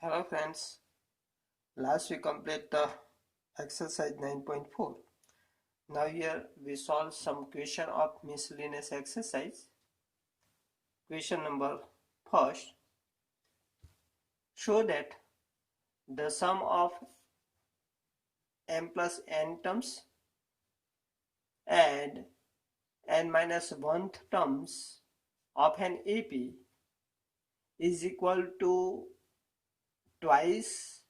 Hello friends, last we complete the exercise 9.4. Now here we solve some question of miscellaneous exercise. Question number first, show that the sum of m plus n terms and n minus 1 terms of an AP is equal to twice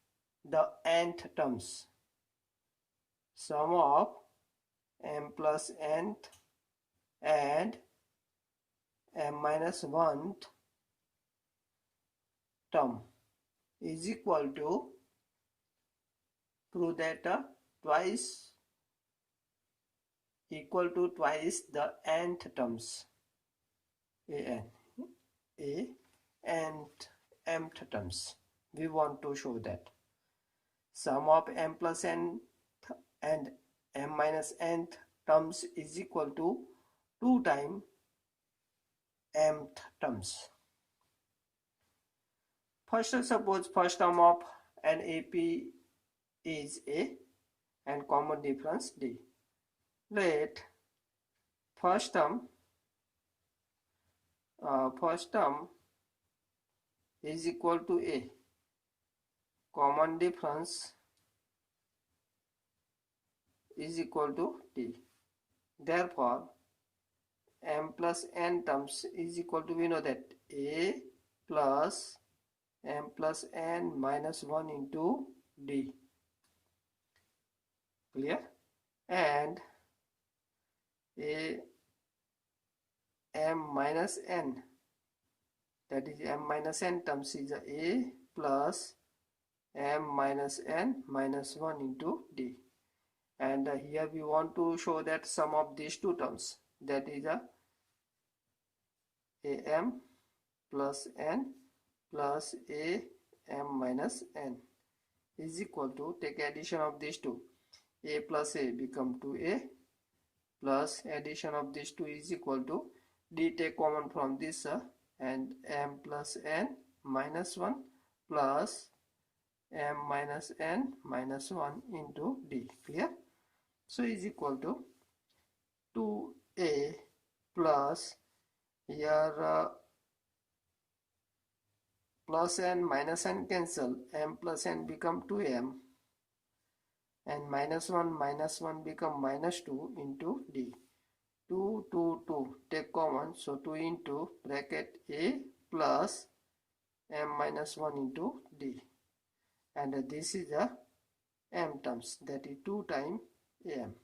the nth terms. Sum of m plus nth and m minus 1 term is equal to, prove that twice equal to twice the nth terms, nth terms. We want to show that sum of m plus n and m minus nth terms is equal to 2 times mth terms. First, suppose first term of an AP is A and common difference D. Let first term is equal to A, common difference is equal to D. Therefore, m plus n terms is equal to, we know that A plus m plus n minus 1 into D. Clear? And A m minus n, that is m minus n terms, is A plus m minus n minus 1 into D. And here we want to show that sum of these two terms, that is am plus n plus am minus n is equal to, take addition of these two, a plus a become 2a plus addition of these two is equal to d, take common from this and m plus n minus 1 plus m minus n minus 1 into d. Clear? So is equal to 2a plus, here plus n minus n cancel, m plus n become 2m and minus 1 become minus 2 into d. 2 take common, so 2 into bracket a plus m minus 1 into d, and this is the m terms, that is 2 times am.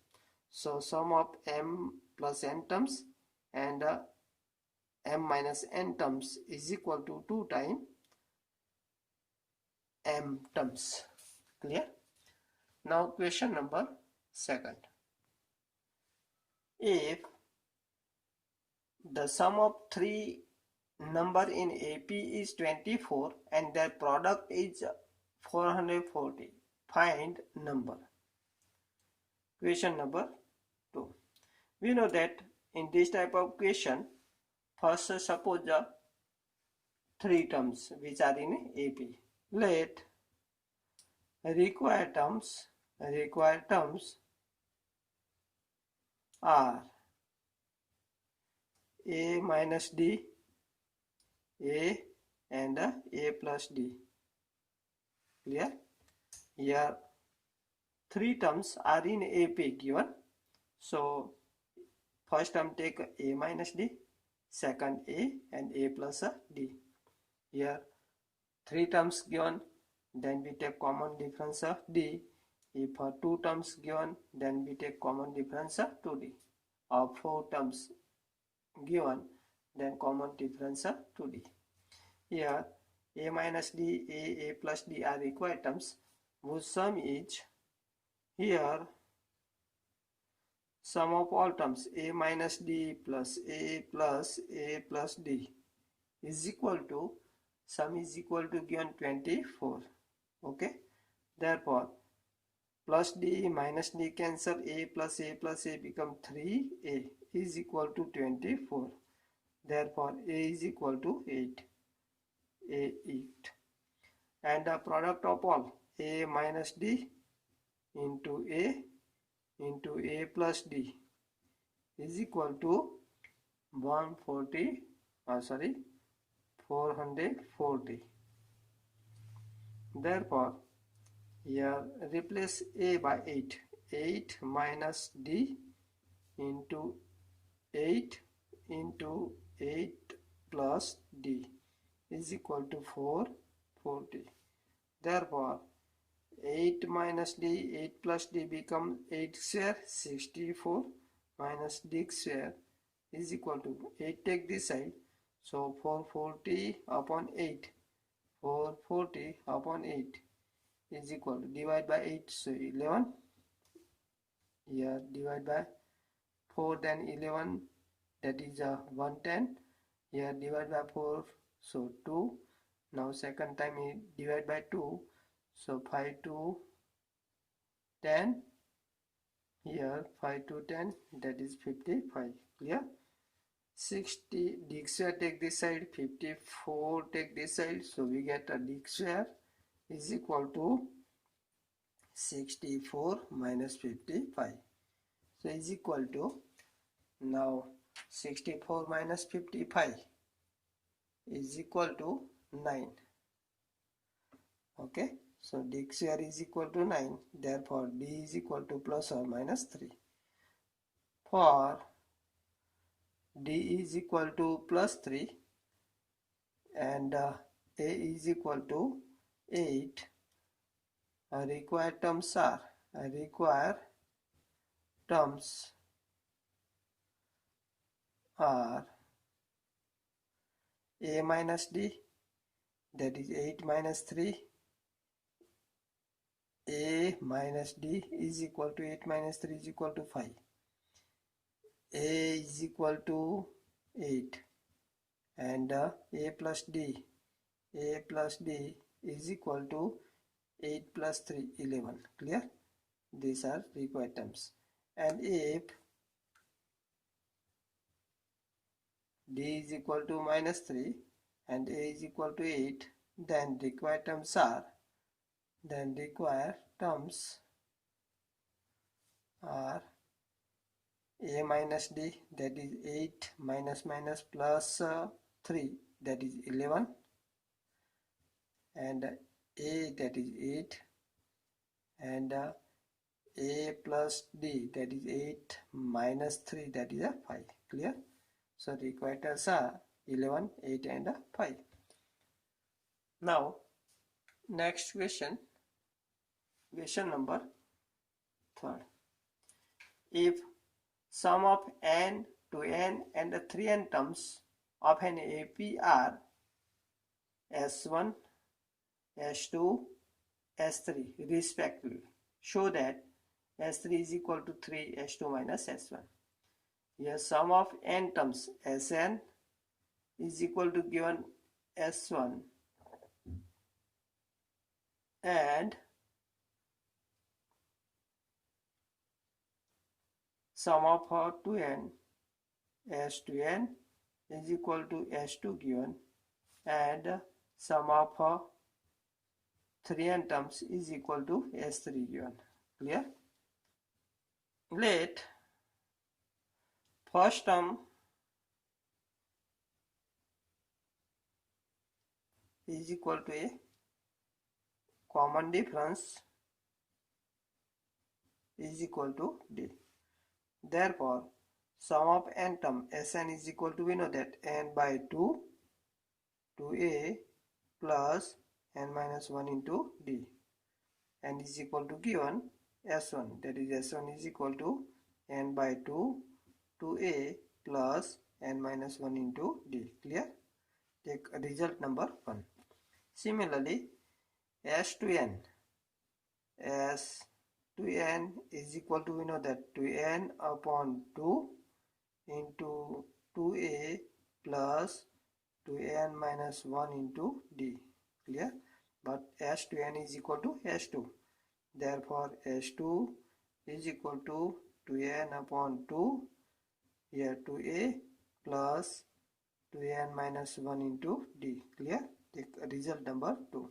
So sum of m plus n terms and m minus n terms is equal to 2 times m terms. Clear? Now question number second. If the sum of three number in AP is 24 and their product is 440, find number. Question number 2. We know that in this type of question, first suppose the three terms which are in AP. Let required terms are a minus d, a and a plus d. Clear? Here three terms are in AP given. So first term take a minus d, second a and a plus d. Here three terms given, then we take common difference of d. If two terms given, then we take common difference of 2d. Or four terms given, then common difference of 2d. Here a minus d, a plus d are required terms whose sum is, here sum of all terms a minus d plus a plus d is equal to, sum is equal to given 24. Okay, therefore plus d minus d cancel, a plus a become 3a is equal to 24. Therefore a is equal to 8. and the product of all a minus d into a plus d is equal to 440. Therefore, here replace a by 8. 8 minus d into 8 into 8 plus d is equal to 440. Therefore, 8 minus d, 8 plus d become 8 square, 64 minus d square is equal to 8 take this side. So 440 upon 8. 440 upon 8 is equal to divide by 8. So 11. Here divide by 4 then 11, that is 110. Here divide by 4, so 2. Now second time divide by 2, so 5 to 10. Here 5 to 10, that is 55. Clear? 60 d square take this side, 54 take this side, so we get a d square is equal to 64 minus 55. So is equal to, now 64 minus 55 is equal to 9. Okay, so d square is equal to 9. Therefore d is equal to plus or minus 3. For d is equal to plus 3 and a is equal to 8, required terms are a minus d, that is 8 minus 3. A minus d is equal to 8 minus 3 is equal to 5. A is equal to 8 and a plus d is equal to 8 plus 3 11. Clear? These are required terms. And if d is equal to minus 3 and a is equal to 8, then required terms are a minus d, that is 8 minus minus plus 3, that is 11, and a, that is 8, and a plus d, that is 8 minus 3, that is 5. Clear? So required terms are 11, 8 and 5. Now next question number 3. If sum of n to n and the 3n terms of an AP are S1, S2, S3 respectively, show that S3 is equal to 3, S2 minus S1. Here sum of n terms Sn is equal to given S1 and sum of 2n S2n is equal to S2 given, and sum of 3n terms is equal to S3 given. Clear? Let first term is equal to a common difference is equal to d. Therefore, sum of n term Sn is equal to, we know that n by 2 to a plus n minus 1 into d. N is equal to given S1, that is S1 is equal to n by 2 to a plus n minus 1 into d. Clear? Take result number 1. Similarly, S to n is equal to, we know that 2n upon 2 into 2a plus 2n minus 1 into d. Clear? But S to n is equal to S2. Therefore, S2 is equal to 2n upon 2, here 2a plus 2n minus 1 into d. Clear? Take result number 2.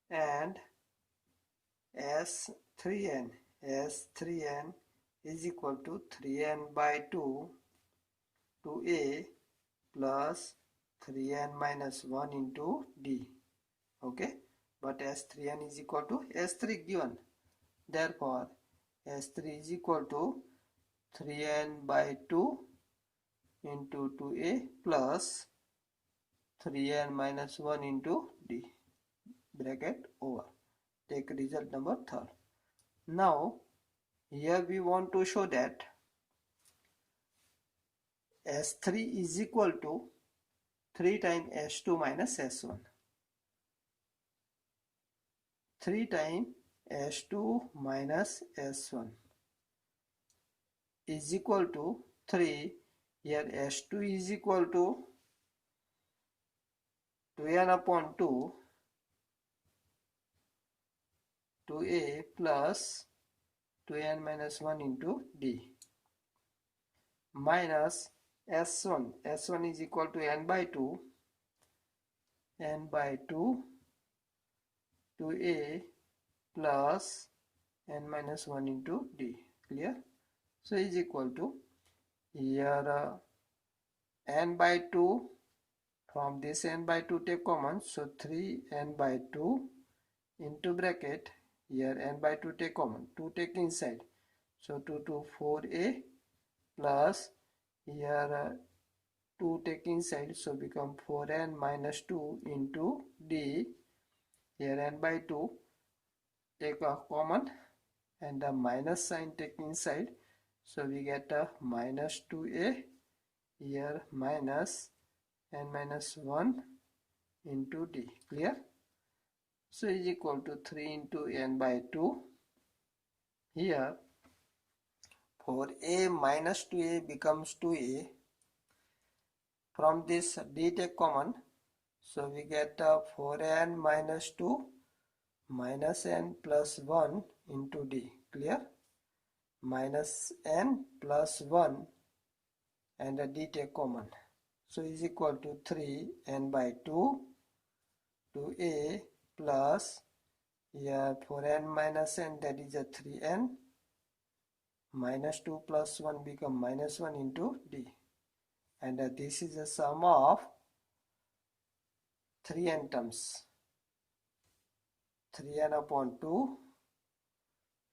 and S3n. S3n is equal to 3n by 2 to A plus 3n minus 1 into D. Okay, but S3n is equal to S3 given. Therefore, S3 is equal to 3n by 2 into 2A plus 3n minus 1 into D. Bracket over. Take result number 3rd. Now, here we want to show that S3 is equal to 3 times S2 minus S1. 3 times S2 minus S1 is equal to 3. Here S2 is equal to 2n upon 2 to A plus 2n minus 1 into D minus S1. S1 is equal to n by 2 to A plus n minus 1 into D. Clear? So is equal to here n by 2, from this n by 2 take common, so 3n by 2 into bracket, here n by 2 take common, 2 take inside, so 2 to 4a plus here 2 take inside, so become 4n minus 2 into D. Here n by 2 take a common and the minus sign take inside, so we get a minus 2a, here minus n minus 1 into D. Clear? So is equal to 3 into n by 2. Here 4a minus 2a becomes 2a. From this D take common, so we get 4n minus 2 minus n plus 1 into D. Clear? Minus n plus 1 and a D take common. So is equal to 3 n by 2 to A plus here 4n minus n, that is a 3n, minus 2 plus 1 become minus 1 into D. And this is the sum of 3n terms. 3n upon 2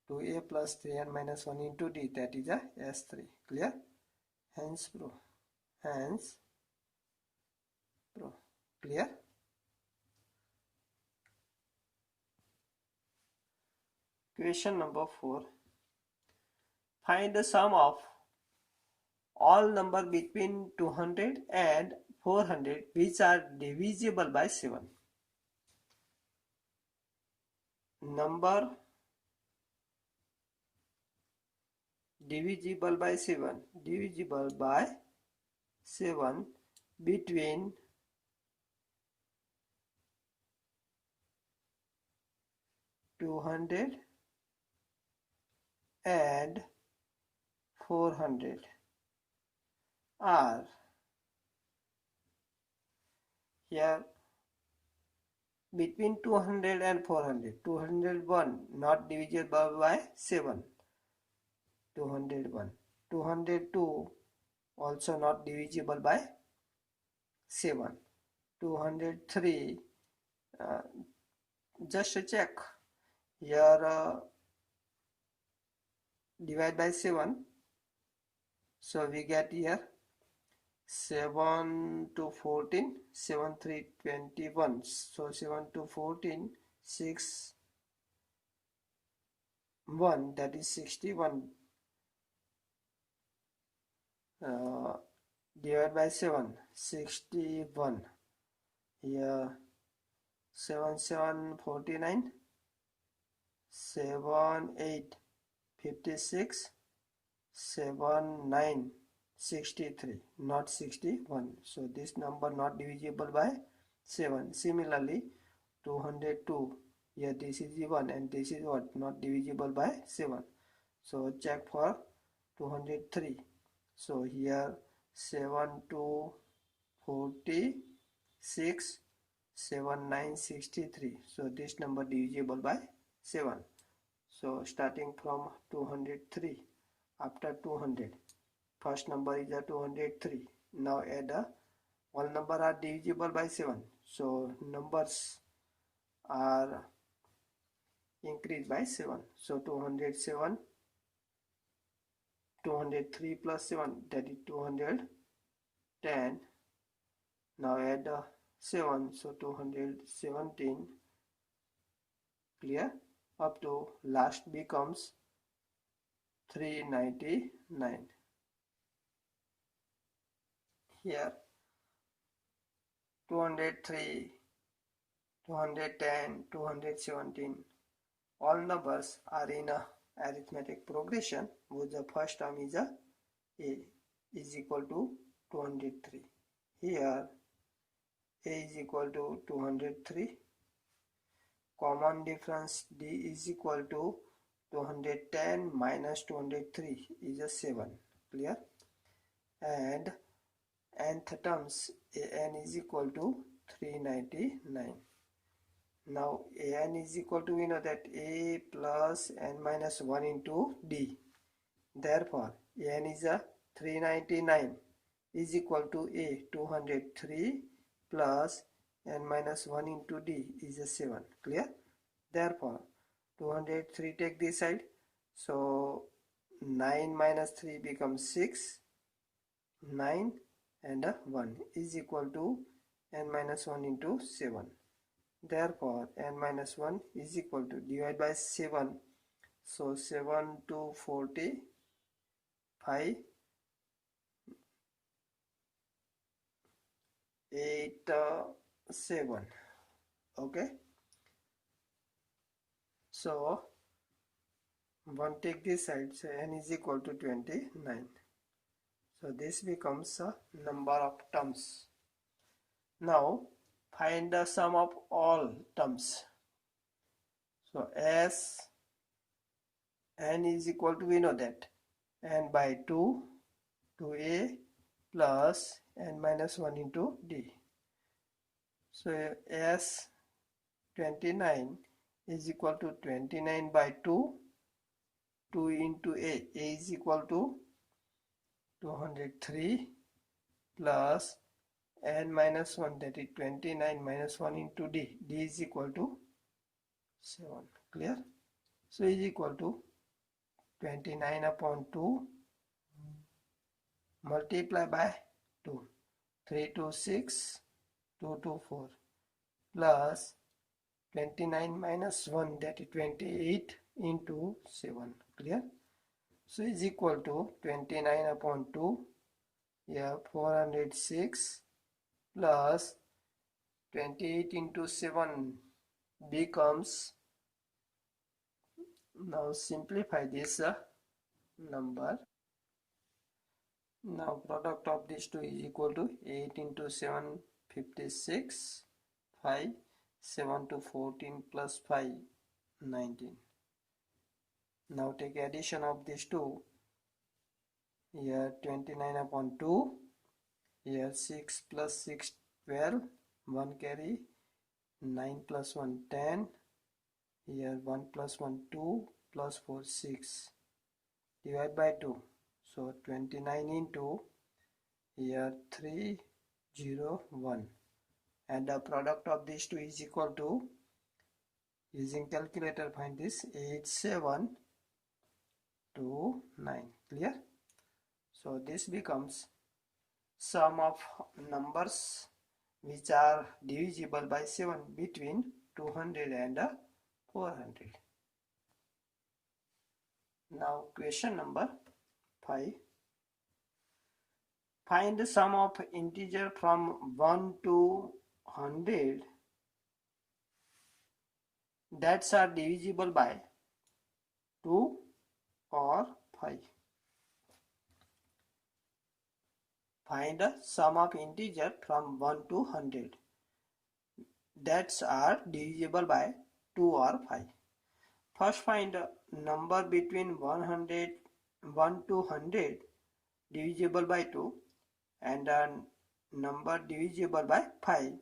to A plus 3n minus 1 into D, that is a S3. Clear? Hence proof. Hence proof. Clear? Question number 4. Find the sum of all number between 200 and 400 which are divisible by 7. Number divisible by 7. Divisible by 7 between 200 and 400 are here between 200 and 400. 201 not divisible by 7. 201. 202 also not divisible by 7. 203 just check here, divide by 7, so we get here 7 to 14, 7 3 21, so 7 to 14, 6 1, that is 61, divide by 7, 61, here 7 7 49, 7 8 56, 7 9 63, not 61, so this number not divisible by 7. Similarly 202, here this is 1 and this is what, not divisible by 7. So check for 203, so here 7 to 46, 7 9 63. So this number divisible by 7. So starting from 203, after 200, first number is a 203. Now add all numbers are divisible by 7. So numbers are increased by 7. So 207, 203 plus 7, that is 210. Now add 7, so 217. Clear? Up to last becomes 399. Here 203, 210, 217, all numbers are in a arithmetic progression, whose the first term is a is equal to 203. Here a is equal to 203. Common difference d is equal to 210 minus 203 is a 7. Clear? And nth terms an is equal to 399. Now an is equal to, we know that a plus n minus 1 into d. Therefore an is a 399 is equal to a 203 plus n minus 1 into d is a 7. Clear? Therefore 203 take this side, so 9 minus 3 becomes 6. 9 and 1 is equal to n minus 1 into 7. Therefore n minus 1 is equal to, divide by 7, so 7 to 40, 5, 8, 7. Okay, so 1 take this side, so n is equal to 29. So this becomes a number of terms. Now find the sum of all terms. So as n is equal to, we know that n by 2 to a plus n minus 1 into d. So as 29 is equal to 29 by 2, 2 into a is equal to 203 plus n minus 1, that is 29 minus 1 into d. D is equal to 7. Clear? So is equal to 29 upon 2 multiply by 2. 3 to 6, 2 to 4 plus 29 minus 1, that is 28 into 7. Clear? So is equal to 29 upon 2, yeah, 406 plus 28 into 7 becomes, now simplify this number. Now product of these two is equal to 8 into 7, 56, 5, 7 to 14 plus 5, 19. Now take addition of these two. Here 29 upon 2, here 6 plus 6, 12, 1 carry, 9 plus 1, 10, here 1 plus 1, 2, plus 4, 6, divide by 2. So 29 into, here 3, 0, 1, and the product of these two is equal to, using calculator find this, 8729. Clear? So this becomes sum of numbers which are divisible by 7 between 200 and 400. Now question number 5. Find the sum of integer from 1 to 100 that are divisible by 2 or 5. Find the sum of integer from 1 to 100 that are divisible by 2 or 5. First find a number between 1 to 100 divisible by 2 and a number divisible by 5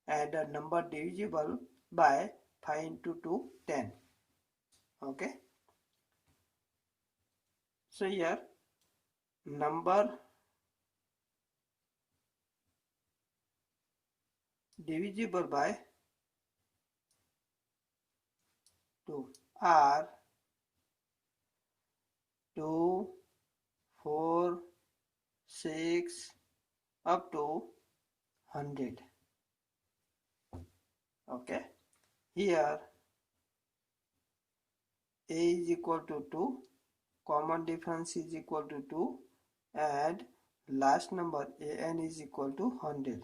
and a number divisible by 5 into 2, 10. Okay. So here number divisible by 2 are 2, 4, 6 up to 100. Okay. Here a is equal to 2, common difference is equal to 2, and last number an is equal to 100.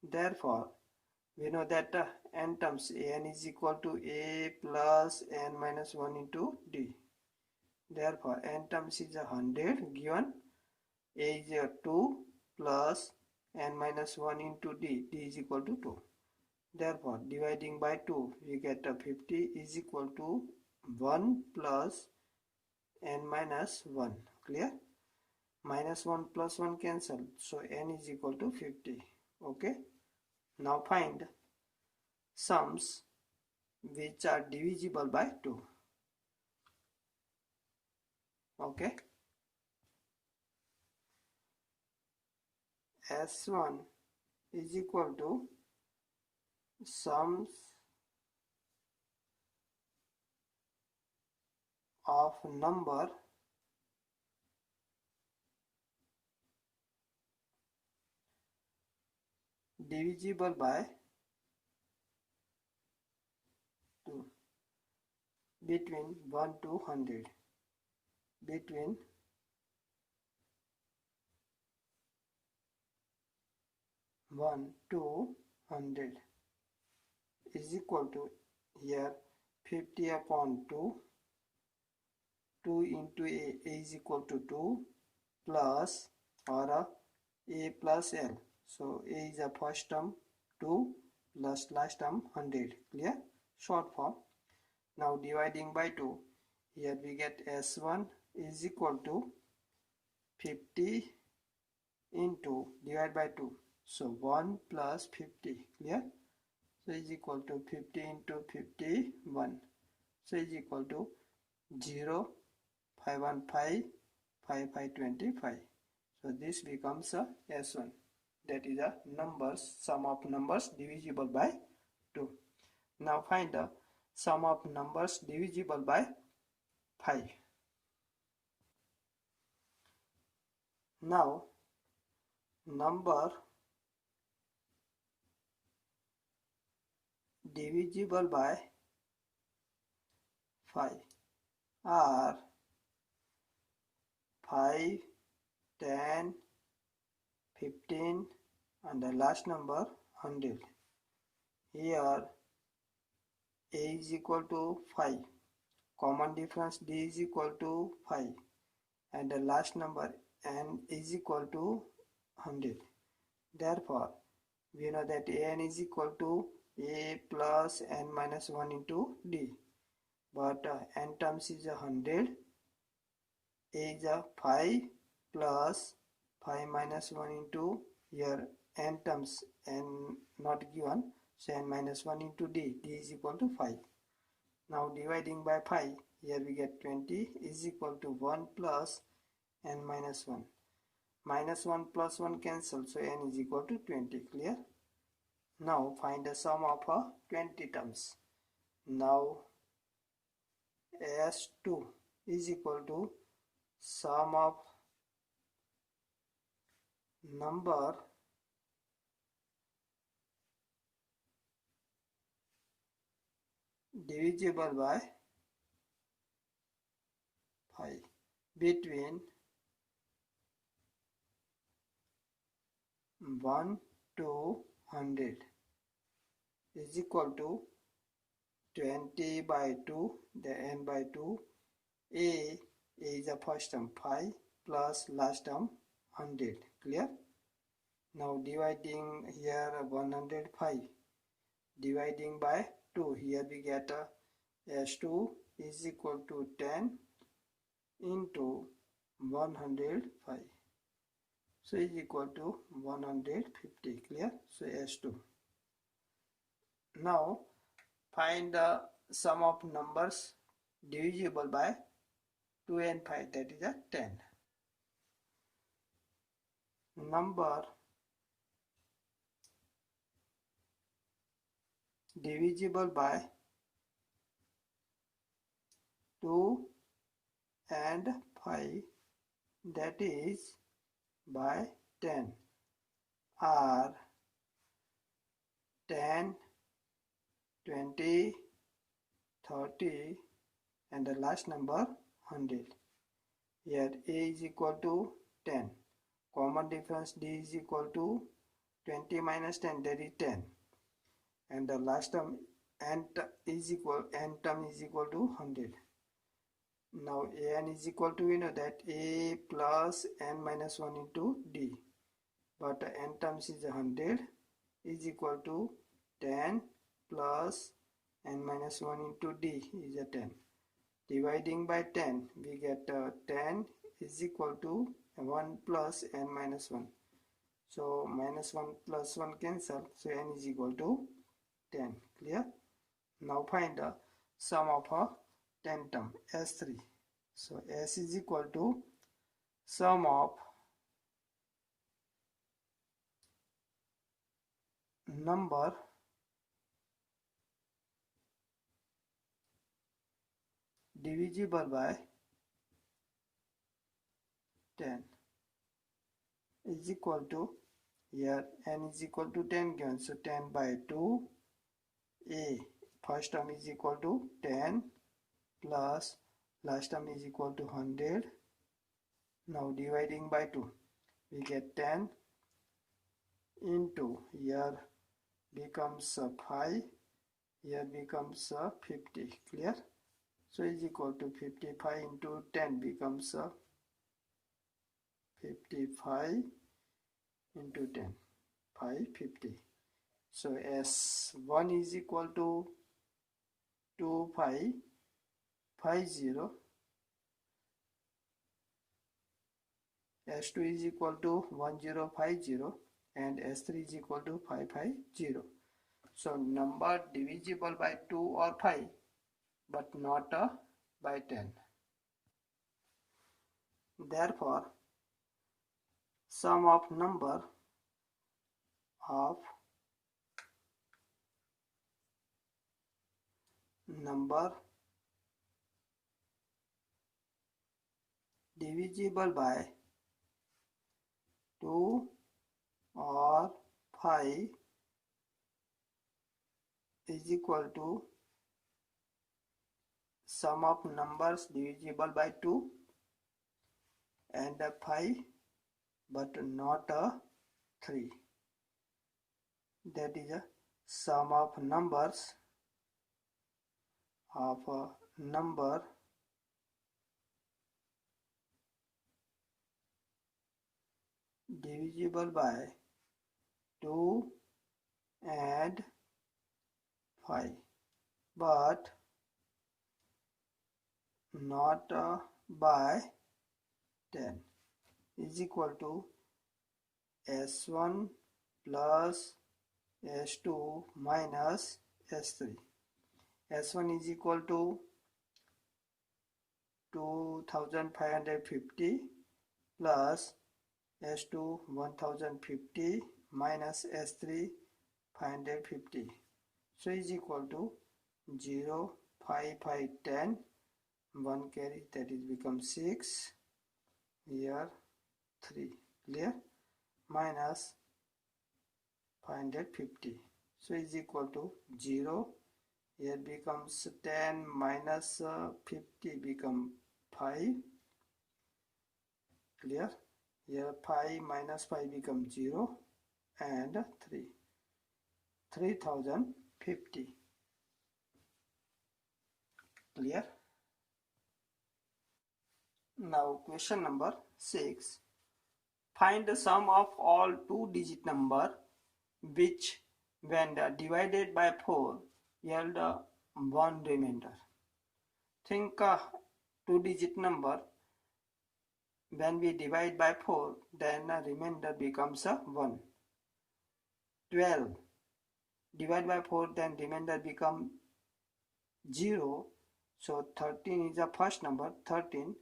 Therefore, we know that n terms an is equal to a plus n minus 1 into d. Therefore, n terms is 100 given a is 2 plus n minus 1 into d. D is equal to 2. Therefore, dividing by 2, we get 50 is equal to 1 plus n minus 1. Clear? Minus 1 plus 1 cancel. So, n is equal to 50. Okay. Now, find sums which are divisible by 2. Okay. S1 is equal to sums of number divisible by 2 between 1 to 100. Between 1 to 100 is equal to here 50 upon 2. 2 into a is equal to 2 plus or a plus l. So a is a first term 2 plus last term 100. Clear? Short form. Now dividing by 2, here we get S1 is equal to 50 into divide by 2. So 1 plus 50. Clear? So is equal to 50 into 51. So is equal to 0, 515, 5525. So this becomes a S1. That is a numbers, sum of numbers divisible by 2. Now find the sum of numbers divisible by 5. Now number divisible by 5 are 5, 10, 15 and the last number 100. Here a is equal to 5, common difference d is equal to 5 and the last number n is equal to 100. Therefore, we know that an is equal to a plus n minus 1 into d. But n terms is 100, a is 5 plus 5 minus 1 into here n terms n not given, so n minus 1 into d, d is equal to 5. Now dividing by 5, here we get 20 is equal to 1 plus n minus 1. Minus 1 plus 1 cancel, so n is equal to 20. Clear? Now find the sum of 20 terms. Now S2 is equal to sum of number divisible by 5 between 1 to 100 is equal to 20 by 2, the n by 2, a is the first term 5 plus last term 100. Clear? Now dividing here 105, dividing by 2, here we get S2 is equal to 10 into 105. So is equal to 150. Clear? So S2. Now find the sum of numbers divisible by 2 and 5, that is a 10. Number divisible by 2 and 5, that is by 10, are 10, 20, 30 and the last number 100. Here A is equal to 10. Common difference D is equal to 20 minus 10, that is 10. And the last term n term is equal to 100. Now an is equal to, we know that A plus n minus 1 into D. But n terms is 100 is equal to 10 plus n minus 1 into D is a 10. Dividing by 10, we get 10 is equal to 1 plus n minus 1. So minus 1 plus 1 cancel, so n is equal to 10. Clear? Now find the sum of a 10 term, S3. So S is equal to sum of number divisible by 10 is equal to, here n is equal to 10 given, so 10 by 2. A first term is equal to 10 plus last term is equal to 100. Now dividing by 2, we get 10 into, here becomes 5, here becomes 50. Clear? So is equal to 55 into 10 becomes 55 into 10, 550. So S1 is equal to 2550, S2 is equal to 1050, and S3 is equal to 550. So number divisible by 2 or 5, but not by 10. Therefore, sum of number divisible by 2 or 5 is equal to sum of numbers divisible by 2 and 5 but not 3. That is a sum of numbers of number divisible by 2 and 5 but not by 10 is equal to S1 plus S2 minus S3. S1 is equal to 2550 plus S2 1050 minus S3 550. So is equal to 0, 5, 5, 10, 1 carry, that is become 6, here 3. Clear? Minus 550. So is equal to 0. Here becomes 10 minus 50 become 5. Clear? Here 5 minus 5 becomes 0 and 3. 3050. Clear? Now question number 6. Find the sum of all two-digit number which when divided by 4 yield 1 remainder. Think two-digit number, when we divide by 4, then remainder becomes 1. 12 divide by 4, then remainder become 0. So 13 is the first number, 13.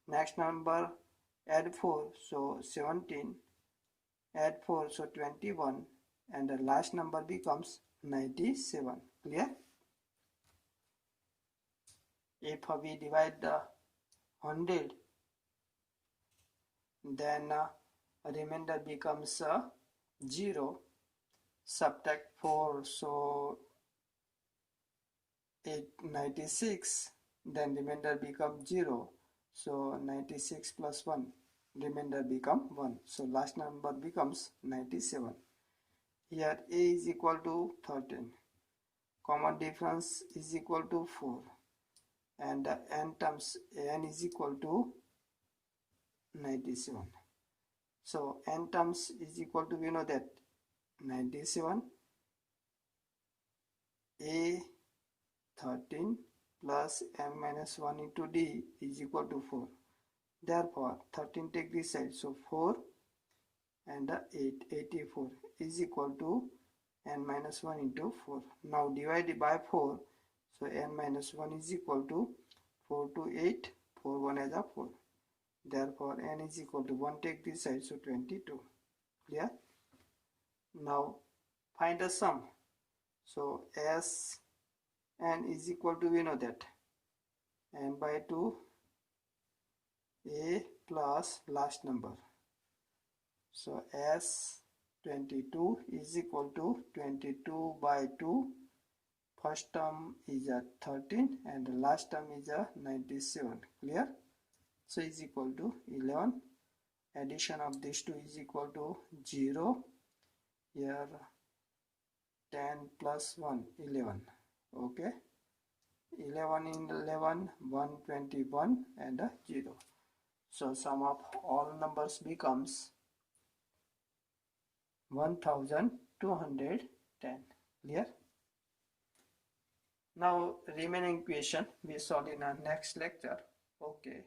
Next number, add 4, so 17. Add 4, so 21. And the last number becomes 97. Clear? If we divide the 100, then remainder becomes 0. Subtract 4, so 96, then remainder becomes 0. So 96 plus 1, remainder become 1. So last number becomes 97. Here a is equal to 13. Common difference is equal to 4. And n terms n is equal to 97. So n terms is equal to, we know that 97 a 13 plus m minus 1 into d is equal to 4. Therefore 13 take this side, so 4 and 8, 84 is equal to n minus 1 into 4. Now divide by 4, so n minus 1 is equal to 4 to 8, 4 1 is a 4. Therefore n is equal to 1 take this side, so 22. Clear? Now find the sum. So s n is equal to, we know that, n by 2 a plus last number. So s 22 is equal to 22 by 2. First term is a 13 and the last term is a 97. Clear? So is equal to 11. Addition of these two is equal to 0. Here 10 plus 1, 11. Okay. 11 in 11, 121 and a 0. So sum of all numbers becomes 1210. Clear? Now remaining question we solve in our next lecture. Okay.